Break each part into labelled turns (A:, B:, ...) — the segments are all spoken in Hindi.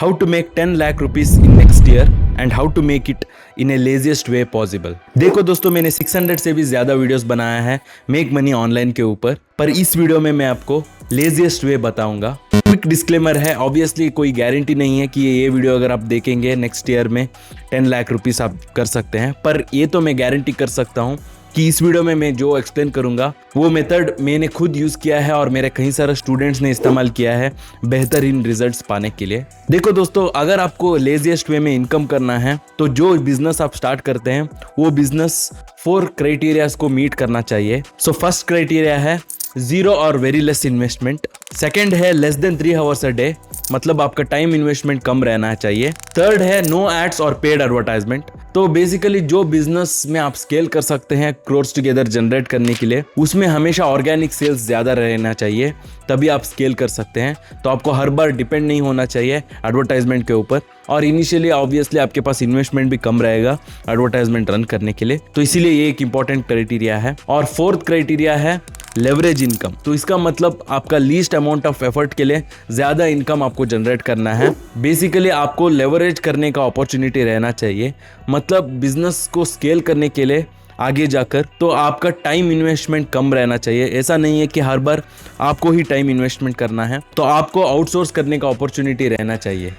A: how to make 10 lakh rupees in next year and how to make it in a laziest way possible। देखो दोस्तों, मैंने 600 से भी ज़्यादा वीडियोस बनाया है मेक मनी ऑनलाइन के ऊपर, पर इस वीडियो में मैं आपको लेजिएस्ट वे बताऊंगा। क्विक डिस्क्लेमर है, ऑब्वियसली कोई गारंटी नहीं है कि ये वीडियो अगर आप देखेंगे नेक्स्ट ईयर में 10 लाख रुपीस आप कर सकते हैं, पर ये तो मैं गारंटी कर सकता हूँ कि इस वीडियो में मैं जो एक्सप्लेन करूंगा वो मेथड मैंने खुद यूज़ किया है और मेरे कई सारे स्टूडेंट्स ने इस्तेमाल किया है बेहतरीन रिजल्ट्स पाने के लिए। देखो दोस्तों, अगर आपको लेजिएस्ट वे में इनकम करना है तो जो बिजनेस आप स्टार्ट करते हैं वो बिजनेस 4 क्राइटेरियाज को मीट करना चाहिए। सो फर्स्ट क्राइटेरिया है जीरो और वेरी लेस इन्वेस्टमेंट। सेकंड है less than 3 hours a day, मतलब आपका टाइम इन्वेस्टमेंट कम रहना चाहिए। थर्ड है नो एड्स और पेड एडवर्टाइजमेंट। तो बेसिकली जो बिजनेस में आप स्केल कर सकते हैं क्रोर्स टुगेदर जनरेट करने के लिए, उसमें हमेशा ऑर्गेनिक सेल्स ज़्यादा रहना चाहिए, तभी आप स्केल कर सकते हैं। तो आपको हर बार डिपेंड नहीं होना चाहिए एडवर्टाइजमेंट के ऊपर, और इनिशियली ऑब्वियसली आपके पास इन्वेस्टमेंट भी कम रहेगा एडवर्टाइजमेंट रन करने के लिए, तो इसीलिए ये एक इंपॉर्टेंट क्राइटेरिया है। और फोर्थ क्राइटेरिया है लेवरेज इनकम। तो इसका मतलब आपका लीस्ट अमाउंट ऑफ एफर्ट के लिए ज़्यादा इनकम आपको जनरेट करना है। बेसिकली आपको लेवरेज करने का अपॉर्चुनिटी रहना चाहिए, मतलब बिजनेस को स्केल करने के लिए आगे जाकर तो आपका टाइम इन्वेस्टमेंट कम रहना चाहिए। ऐसा नहीं है कि हर बार आपको ही टाइम इन्वेस्टमेंट करना है, तो आपको आउटसोर्स करने का अपॉर्चुनिटी रहना चाहिए।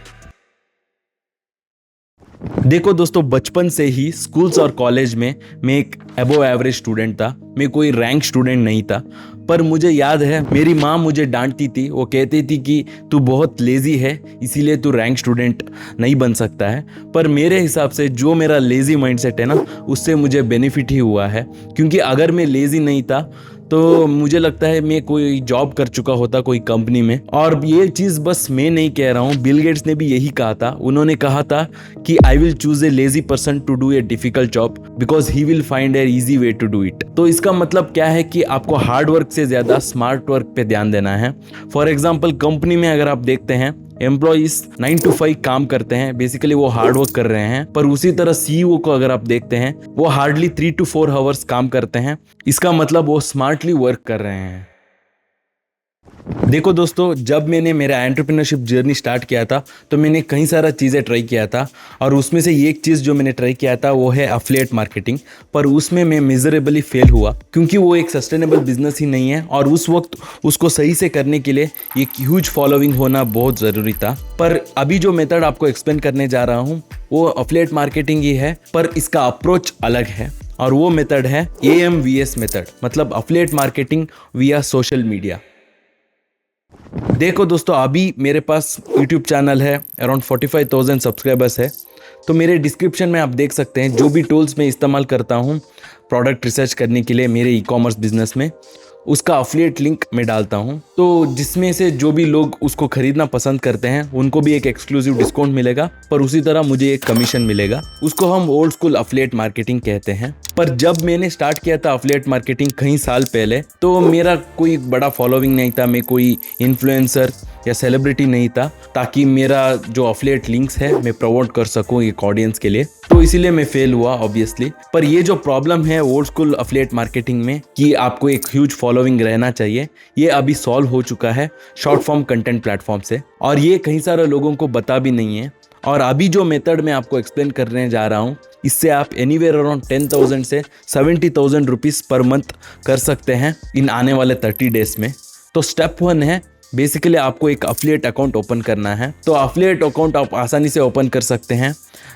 A: देखो दोस्तों, बचपन से ही स्कूल्स और कॉलेज में मैं एक अबव एवरेज स्टूडेंट था, मैं कोई रैंक स्टूडेंट नहीं था। पर मुझे याद है मेरी माँ मुझे डांटती थी, वो कहती थी कि तू बहुत लेज़ी है इसीलिए तू रैंक स्टूडेंट नहीं बन सकता है। पर मेरे हिसाब से जो मेरा लेज़ी माइंडसेट है ना, उससे मुझे बेनिफिट ही हुआ है, क्योंकि अगर मैं लेज़ी नहीं था तो मुझे लगता है मैं कोई जॉब कर चुका होता कोई कंपनी में। और ये चीज़ बस मैं नहीं कह रहा हूँ, बिल गेट्स ने भी यही कहा था। उन्होंने कहा था कि I will choose a lazy person to do a difficult job because he will find a easy way to do it. तो इसका मतलब क्या है कि आपको हार्ड वर्क से ज़्यादा स्मार्ट वर्क पे ध्यान देना है। फॉर एग्जाम्पल, कंपनी में अगर आप देखते हैं एम्प्लॉइज 9 to 5 काम करते हैं, बेसिकली वो हार्ड वर्क कर रहे हैं, पर उसी तरह सीईओ को अगर आप देखते हैं वो हार्डली 3 to 4 आवर्स काम करते हैं। इसका मतलब वो स्मार्टली वर्क कर रहे हैं। देखो दोस्तों, जब मैंने मेरा एंटरप्रेन्योरशिप जर्नी स्टार्ट किया था तो मैंने कई सारा चीज़ें ट्राई किया था, और उसमें से एक चीज़ जो मैंने ट्राई किया था वो है एफिलिएट मार्केटिंग। पर उसमें मैं मिजरेबली फेल हुआ, क्योंकि वो एक सस्टेनेबल बिजनेस ही नहीं है, और उस वक्त उसको सही से करने के लिए एक ह्यूज फॉलोइंग होना बहुत ज़रूरी था। पर अभी जो मेथड आपको एक्सप्लेन करने जा रहा हूँ वो एफिलिएट मार्केटिंग ही है, पर इसका अप्रोच अलग है, और वो मेथड है AMVS मेथड, मतलब एफिलिएट मार्केटिंग विया सोशल मीडिया। देखो दोस्तों, अभी मेरे पास YouTube चैनल है, अराउंड 45,000 सब्सक्राइबर्स है। तो मेरे डिस्क्रिप्शन में आप देख सकते हैं जो भी टूल्स मैं इस्तेमाल करता हूँ प्रोडक्ट रिसर्च करने के लिए मेरे ई-कॉमर्स बिजनेस में, उसका अफिलिएट लिंक मैं डालता हूँ। तो जिसमें से जो भी लोग उसको खरीदना पसंद करते हैं उनको भी एक एक्सक्लूसिव डिस्काउंट मिलेगा, पर उसी तरह मुझे एक कमीशन मिलेगा। उसको हम ओल्ड स्कूल अफिलिएट मार्केटिंग कहते हैं। पर जब मैंने स्टार्ट किया था अफिलिएट मार्केटिंग कई साल पहले, तो मेरा कोई बड़ा फॉलोइंग नहीं था, मैं कोई इन्फ्लुएंसर या सेलिब्रिटी नहीं था, ताकि मेरा जो अफिलिएट लिंक्स है मैं प्रमोट कर सकूं एक ऑडियंस के लिए। तो इसीलिए मैं फेल हुआ ऑब्वियसली। पर ये जो प्रॉब्लम है ओल्ड स्कूल अफिलिएट मार्केटिंग में कि आपको एक ह्यूज फॉलोइंग रहना चाहिए, ये अभी सॉल्व हो चुका है शॉर्ट फॉर्म कंटेंट प्लेटफॉर्म से, और ये कई सारे लोगों को पता भी नहीं है। और अभी जो मेथड मैं आपको एक्सप्लेन करने जा रहा हूँ, इससे आप एनीवेयर अराउंड 10,000 से 70,000 रुपीज़ पर मंथ कर सकते हैं इन आने वाले 30 डेज में। तो स्टेप 1 है बेसिकली आपको एक अफिलिएट अकाउंट ओपन करना है। तो अफिलिएट अकाउंट आप आसानी से ओपन कर सकते हैं,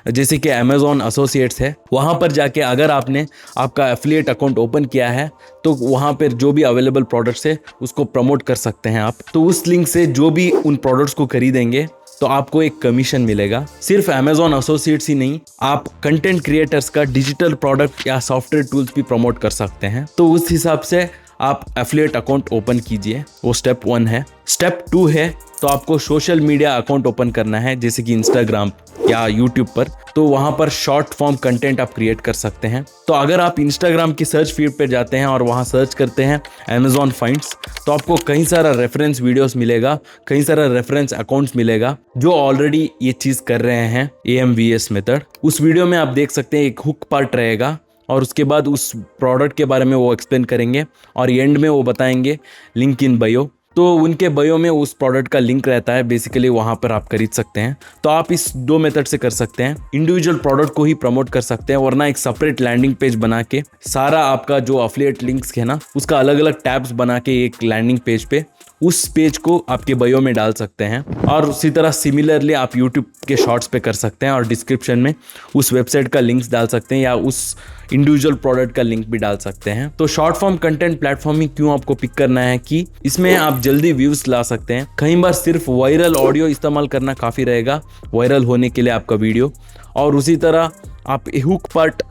A: जैसे कि Amazon एसोसिएट्स है, वहाँ पर जाके अगर आपने आपका अफिलिएट अकाउंट ओपन किया है तो वहाँ पर जो भी अवेलेबल प्रोडक्ट्स है उसको प्रमोट कर सकते हैं आप। तो उस लिंक से जो भी उन प्रोडक्ट्स को खरीदेंगे तो आपको एक कमीशन मिलेगा। सिर्फ Amazon एसोसिएट्स ही नहीं, आप कंटेंट क्रिएटर्स का डिजिटल प्रोडक्ट या सॉफ्टवेयर टूल्स भी प्रमोट कर सकते हैं। तो उस हिसाब से आप एफिलिएट अकाउंट ओपन कीजिए, वो स्टेप 1 है। स्टेप 2 है तो आपको सोशल मीडिया अकाउंट ओपन करना है, जैसे कि इंस्टाग्राम या यूट्यूब पर। तो वहाँ पर शॉर्ट फॉर्म कंटेंट आप क्रिएट कर सकते हैं। तो अगर आप इंस्टाग्राम की सर्च फीड पे जाते हैं और वहाँ सर्च करते हैं Amazon फाइंड्स, तो आपको कई सारा रेफरेंस वीडियोस मिलेगा, कई सारा रेफरेंस अकाउंट्स मिलेगा जो ऑलरेडी ये चीज़ कर रहे हैं AMVS मेथड। उस वीडियो में आप देख सकते हैं एक हुक पार्ट रहेगा, और उसके बाद उस प्रोडक्ट के बारे में वो एक्सप्लेन करेंगे, और एंड में वो बताएंगे लिंक इन बायो। तो उनके बायो में उस प्रोडक्ट का लिंक रहता है, बेसिकली वहाँ पर आप खरीद सकते हैं। तो आप इस 2 मेथड से कर सकते हैं, इंडिविजुअल प्रोडक्ट को ही प्रमोट कर सकते हैं, वरना एक सेपरेट लैंडिंग पेज बना के सारा आपका जो अफिलिएट लिंक्स है ना उसका अलग अलग टैब्स बना के एक लैंडिंग पेज पे उस पेज को आपके बायो में डाल सकते हैं। और उसी तरह सिमिलरली आप यूट्यूब के शॉर्ट्स पे कर सकते हैं और डिस्क्रिप्शन में उस वेबसाइट का लिंक्स डाल सकते हैं या उस इंडिविजुअल प्रोडक्ट का लिंक भी डाल सकते हैं। तो शॉर्ट फॉर्म कंटेंट प्लेटफॉर्म ही क्यों आपको पिक करना है कि इसमें आप जल्दी व्यूज ला सकते हैं। कई बार सिर्फ वायरल ऑडियो इस्तेमाल करना काफ़ी रहेगा वायरल होने के लिए आपका वीडियो, और उसी तरह आप हुक पार्ट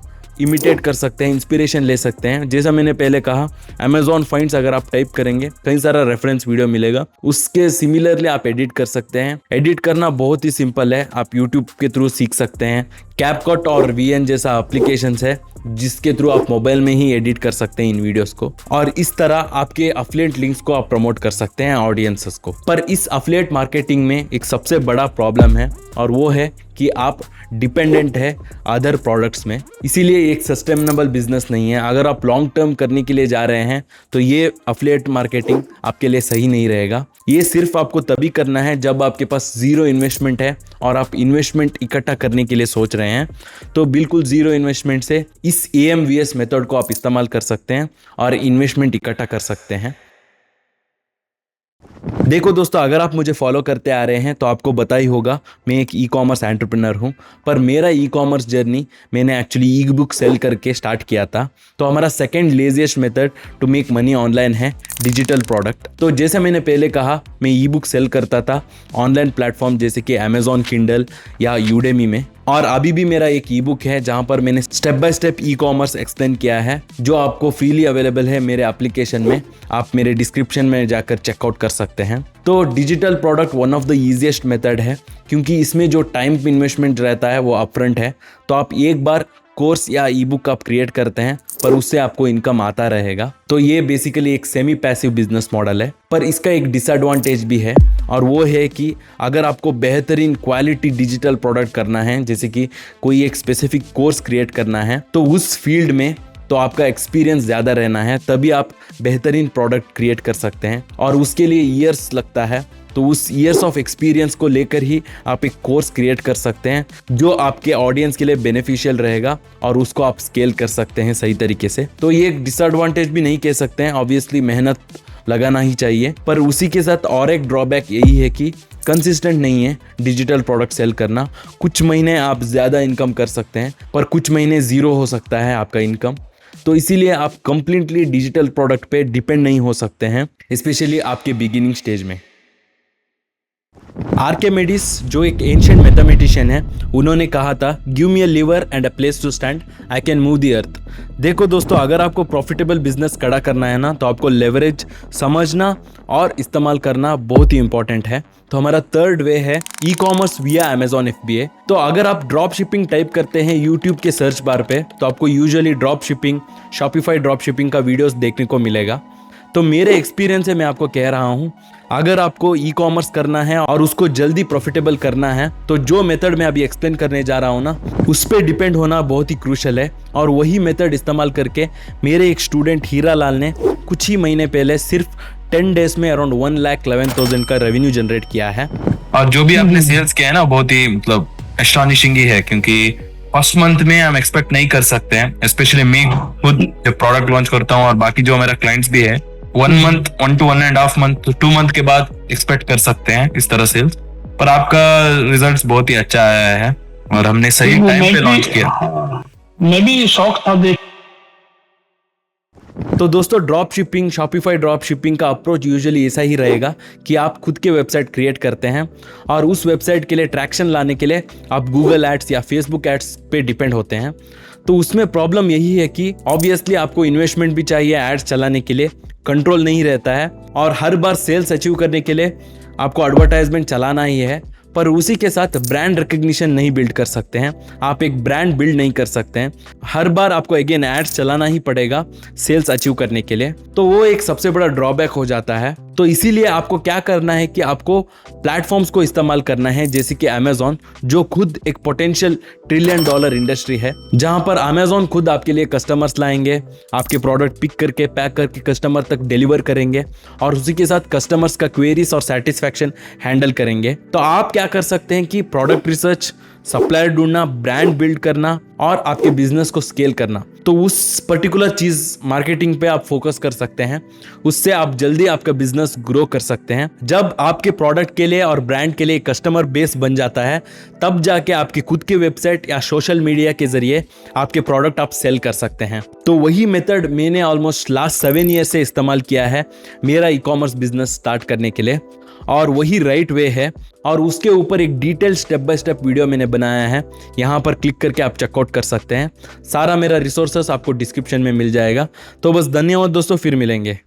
A: इमिटेट कर सकते हैं, इंस्पिरेशन ले सकते हैं। जैसा मैंने पहले कहा, अमेजॉन फाइंड्स अगर आप टाइप करेंगे कई सारा रेफरेंस वीडियो मिलेगा, उसके सिमिलरली आप एडिट कर सकते हैं। एडिट करना बहुत ही सिंपल है, आप यूट्यूब के थ्रू सीख सकते हैं। कैपकट और VN जैसा एप्लीकेशंस है जिसके थ्रू आप मोबाइल में ही एडिट कर सकते हैं इन वीडियोस को, और इस तरह आपके अफिलिएट लिंक्स को आप प्रमोट कर सकते हैं ऑडियंसेस को। पर इस अफिलिएट मार्केटिंग में एक सबसे बड़ा प्रॉब्लम है, और वो है कि आप डिपेंडेंट है अदर प्रोडक्ट्स में, इसीलिए एक सस्टेनेबल बिजनेस नहीं है। अगर आप लॉन्ग टर्म करने के लिए जा रहे हैं तो ये अफिलिएट मार्केटिंग आपके लिए सही नहीं रहेगा। ये सिर्फ आपको तभी करना है जब आपके पास जीरो इन्वेस्टमेंट है और आप इन्वेस्टमेंट इकट्ठा करने के लिए सोच रहे हैं। तो बिल्कुल जीरो इन्वेस्टमेंट से इस AMVS मेथड को आप इस्तेमाल कर सकते हैं और इन्वेस्टमेंट इकट्ठा कर सकते हैं। देखो दोस्तों, अगर आप मुझे फॉलो करते आ रहे हैं तो आपको पता ही होगा मैं एक ई-कॉमर्स एंटरप्रेन्योर हूं, पर मेरा ई-कॉमर्स जर्नी मैंने एक्चुअली ई बुक सेल करके स्टार्ट किया था। तो हमारा second laziest method to make money online है डिजिटल प्रोडक्ट। तो जैसे मैंने पहले कहा, मैं ई बुक सेल करता था ऑनलाइन प्लेटफॉर्म जैसे कि अमेजॉन किंडल या यूडेमी में, और अभी भी मेरा एक ई बुक है जहां पर मैंने step by step ecommerce explain किया है, जो आपको फ्रीली अवेलेबल है मेरे एप्लीकेशन में। आप मेरे डिस्क्रिप्शन में जाकर चेकआउट कर सकते हैं। तो digital product one of the easiest method है, क्योंकि इसमें जो टाइम इन्वेस्टमेंट रहता है वो अपफ्रंट है। तो आप एक बार कोर्स या ई बुक आप क्रिएट करते हैं, पर उससे आपको इनकम आता रहेगा। तो ये बेसिकली एक सेमी पैसिव बिजनेस मॉडल है। पर इसका एक डिसएडवांटेज भी है, और वो है कि अगर आपको बेहतरीन क्वालिटी डिजिटल प्रोडक्ट करना है, जैसे कि कोई एक स्पेसिफिक कोर्स क्रिएट करना है, तो उस फील्ड में तो आपका एक्सपीरियंस ज़्यादा रहना है, तभी आप बेहतरीन प्रोडक्ट क्रिएट कर सकते हैं, और उसके लिए ईयर्स लगता है। तो उस ईयर्स ऑफ एक्सपीरियंस को लेकर ही आप एक कोर्स क्रिएट कर सकते हैं जो आपके ऑडियंस के लिए बेनिफिशियल रहेगा, और उसको आप स्केल कर सकते हैं सही तरीके से। तो ये एक डिसएडवांटेज भी नहीं कह सकते हैं, ऑब्वियसली मेहनत लगाना ही चाहिए। पर उसी के साथ और एक ड्रॉबैक यही है कि कंसिस्टेंट नहीं है डिजिटल प्रोडक्ट सेल करना। कुछ महीने आप ज़्यादा इनकम कर सकते हैं, पर कुछ महीने ज़ीरो हो सकता है आपका इनकम। तो इसीलिए आप कंप्लीटली डिजिटल प्रोडक्ट पे डिपेंड नहीं हो सकते हैं, स्पेशली आपके बिगिनिंग स्टेज में। आर्किमिडीज जो एक एंशिएंट मैथमेटिशियन है, उन्होंने कहा था, give me a lever and a place to stand, I can move the earth. देखो दोस्तों, अगर आपको प्रॉफिटेबल बिजनेस खड़ा करना है ना, तो आपको लेवरेज समझना और इस्तेमाल करना बहुत ही इंपॉर्टेंट है। तो हमारा थर्ड वे है ई-कॉमर्स विया अमेजॉन FBA। तो अगर आप ड्रॉप शिपिंग टाइप करते हैं यूट्यूब के सर्च बार पे, तो आपको usually drop shipping, Shopify drop shipping का वीडियोस देखने को मिलेगा। तो मेरे एक्सपीरियंस से मैं आपको कह रहा हूँ, अगर आपको ई-कॉमर्स करना है और उसको जल्दी प्रॉफिटेबल करना है, तो जो मेथड मैं अभी एक्सप्लेन करने जा रहा हूँ ना, उस पर डिपेंड होना बहुत ही क्रूशल है। और वही मेथड इस्तेमाल करके मेरे एक स्टूडेंट हीरा लाल ने कुछ ही महीने पहले सिर्फ 10 डेज में अराउंड 1,11,000 का रेवेन्यू जनरेट किया है।
B: और जो भी आपने सेल्स किया है ना, बहुत ही मतलब एस्टॉनिशिंग ही है, क्योंकि फर्स्ट मंथ में हम एक्सपेक्ट नहीं कर सकते हैं। स्पेशली मैं खुद जब प्रोडक्ट लॉन्च करता हूँ और बाकी जो मेरा क्लाइंट्स भी है, 1 मंथ, 1 to 1.5 मंथ, 2 मंथ के बाद एक्सपेक्ट कर सकते हैं इस तरह सेल्स। पर आपका रिजल्ट्स बहुत ही अच्छा आया है और हमने सही टाइम पे लॉन्च किया।
C: मैं भी शौक था देख।
A: तो दोस्तों, drop shipping, Shopify drop shipping का अप्रोच यूजुअली ऐसा ही रहेगा कि आप खुद के वेबसाइट क्रिएट करते हैं और उस वेबसाइट के लिए ट्रैक्शन लाने के लिए आप गूगल एड्स या फेसबुक एड्स पे डिपेंड होते हैं। तो उसमें प्रॉब्लम यही है कि ऑब्वियसली आपको इन्वेस्टमेंट भी चाहिए एड्स चलाने के लिए, कंट्रोल नहीं रहता है, और हर बार सेल्स अचीव करने के लिए आपको एडवर्टाइजमेंट चलाना ही है। पर उसी के साथ ब्रांड रिकग्निशन नहीं बिल्ड कर सकते हैं, आप एक ब्रांड बिल्ड नहीं कर सकते हैं। हर बार आपको अगेन एड्स चलाना ही पड़ेगा सेल्स अचीव करने के लिए। तो वो एक सबसे बड़ा ड्रॉबैक हो जाता है। तो इसीलिए आपको क्या करना है कि आपको प्लेटफॉर्म्स को इस्तेमाल करना है, जैसे कि अमेजॉन, जो खुद एक पोटेंशियल $1 ट्रिलियन इंडस्ट्री है, जहां पर अमेजॉन खुद आपके लिए कस्टमर्स लाएंगे, आपके प्रोडक्ट पिक करके पैक करके कस्टमर तक डिलीवर करेंगे और उसी के साथ कस्टमर्स का क्वेरीज और सेटिस्फैक्शन हैंडल करेंगे। तो आप क्या कर सकते हैं कि प्रोडक्ट रिसर्च, सप्लायर ढूंढना, ब्रांड बिल्ड करना और आपके बिजनेस को स्केल करना, तो उस पर्टिकुलर चीज मार्केटिंग पे आप फोकस कर सकते हैं। उससे आप जल्दी आपका बिजनेस ग्रो कर सकते हैं। जब आपके प्रोडक्ट के लिए और ब्रांड के लिए कस्टमर बेस बन जाता है, तब जाके आपकी खुद की वेबसाइट या सोशल मीडिया के जरिए आपके प्रोडक्ट आप सेल कर सकते हैं। तो वही मेथड मैंने ऑलमोस्ट लास्ट 7 ईयर से इस्तेमाल किया है मेरा ई कॉमर्स बिजनेस स्टार्ट करने के लिए, और वही राइट वे है। और उसके ऊपर एक detail step by step video मैंने बनाया है, यहाँ पर क्लिक करके आप चेकआउट कर सकते हैं। सारा मेरा रिसोर्सेस आपको डिस्क्रिप्शन में मिल जाएगा। तो बस धन्यवाद दोस्तों, फिर मिलेंगे।